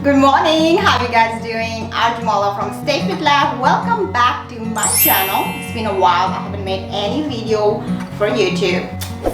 Good morning, how are you guys doing? Arju.FitLab from Arju.FitLab. Welcome back to my channel. It's been a while, I haven't made any video for YouTube.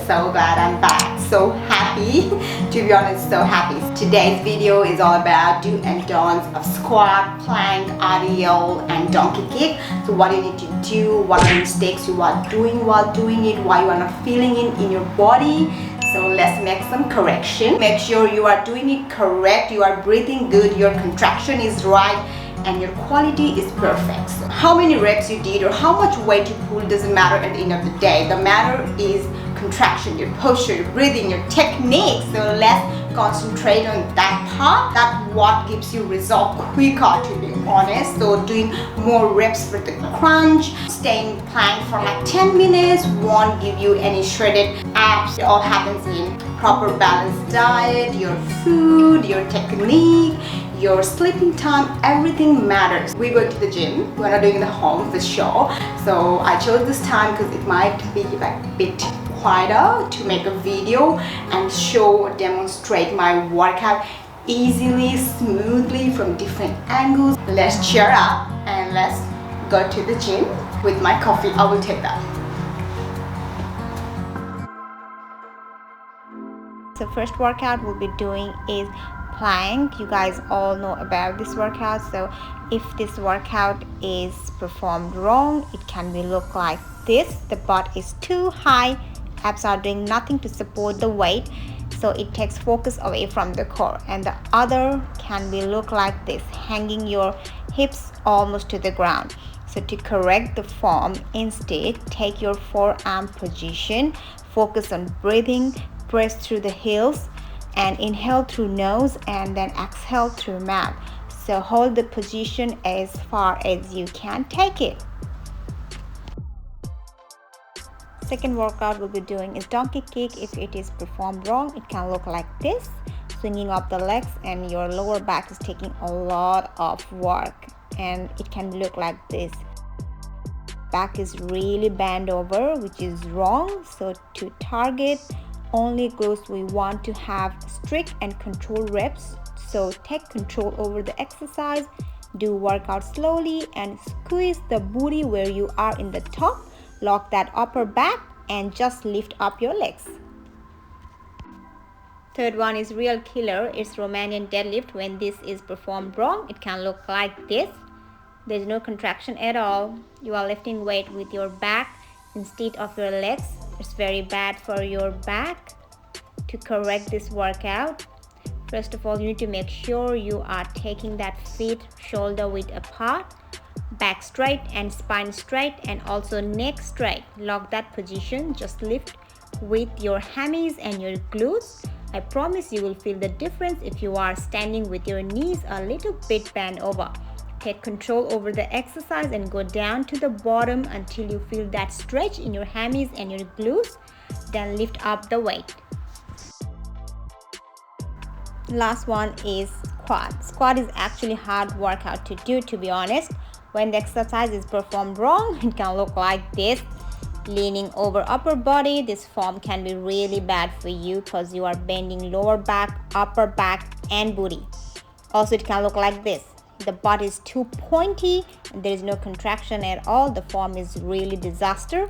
So glad I'm back, so happy. To be honest, so happy. Today's video is all about do and don'ts of squat, plank, RDL and donkey kick. So what you need to do, what are the mistakes you are doing while doing it, why you are not feeling it in your body. So let's make some correction. Make sure you are doing it correct, you are breathing good, your contraction is right, and your quality is perfect. So how many reps you did or how much weight you pull doesn't matter at the end of the day. The matter is contraction, your posture, your breathing, your technique. So let's concentrate on that part. That's what gives you result quicker, to be honest. So doing more reps with the crunch, staying plank for like 10 minutes won't give you any shredded abs. It all happens in proper balanced diet, your food, your technique, your sleeping time, everything matters. We go to the gym, we're not doing it at home for sure. So I chose this time because it might be like a bit quieter to make a video and demonstrate my workout easily, smoothly from different angles. Let's cheer up and let's go to the gym with my coffee. I will take that. So first workout we'll be doing is plank. You guys all know about this workout. So if this workout is performed wrong, it can be look like this. The butt is too high, abs are doing nothing to support the weight, so it takes focus away from the core. And the other can be look like this, hanging your hips almost to the ground. So to correct the form, instead take your forearm position, focus on breathing, press through the heels and inhale through nose and then exhale through mouth. So hold the position as far as you can take it. Second workout we'll be doing is donkey kick. If it is performed wrong, it can look like this, swinging up the legs and your lower back is taking a lot of work, and it can look like this. Back is really bent over, which is wrong. So to target only glutes, we want to have strict and controlled reps. So take control over the exercise, do workout slowly and squeeze the booty where you are in the top. Lock that upper back and just lift up your legs. Third one is real killer. It's Romanian deadlift. When this is performed wrong, it can look like this. There's no contraction at all. You are lifting weight with your back instead of your legs. It's very bad for your back. To correct this workout, first of all, you need to make sure you are taking that feet shoulder width apart, back straight and spine straight, and also neck straight. Lock that position, just lift with your hammies and your glutes. I promise you will feel the difference if you are standing with your knees a little bit bent over. Take control over the exercise and go down to the bottom until you feel that stretch in your hammies and your glutes. Then lift up the weight. Last one is squat. Squat is actually hard workout to do, to be honest. When the exercise is performed wrong, it can look like this, leaning over upper body. This form can be really bad for you because you are bending lower back, upper back and booty. Also, it can look like this. The butt is too pointy and there is no contraction at all. The form is really disaster.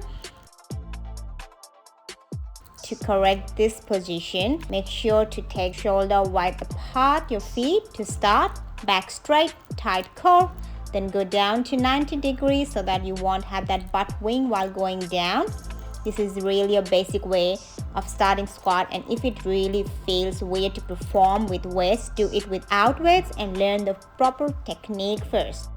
To correct this position, make sure to take shoulder wide apart your feet to start. Back straight, tight core. Then go down to 90 degrees so that you won't have that butt wing while going down. This is really a basic way of starting squat, and if it really feels weird to perform with weights, do it without weights and learn the proper technique first.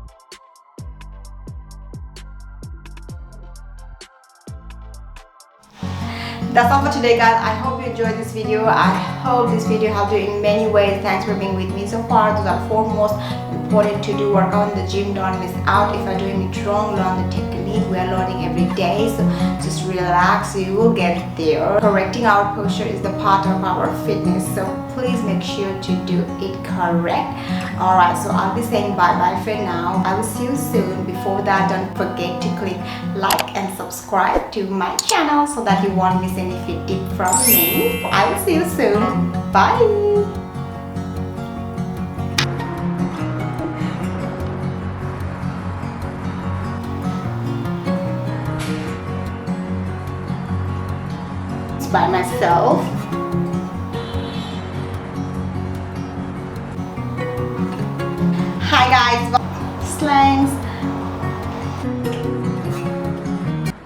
That's all for today, guys. I hope you enjoyed this video. I hope this video helped you in many ways. Thanks for being with me so far. Those are four most important to do workout in the gym. Don't miss out. If you're doing it wrong, learn the technique. We are learning every day, so just relax. You will get there. Correcting our posture is the part of our fitness, so please make sure to do it correct. Alright, so I'll be saying bye bye for now. I will see you soon. Before that, don't forget to click like and subscribe to my channel so that you won't miss any fit tip from me. I will see you soon. Bye. by myself. Hi guys, slants.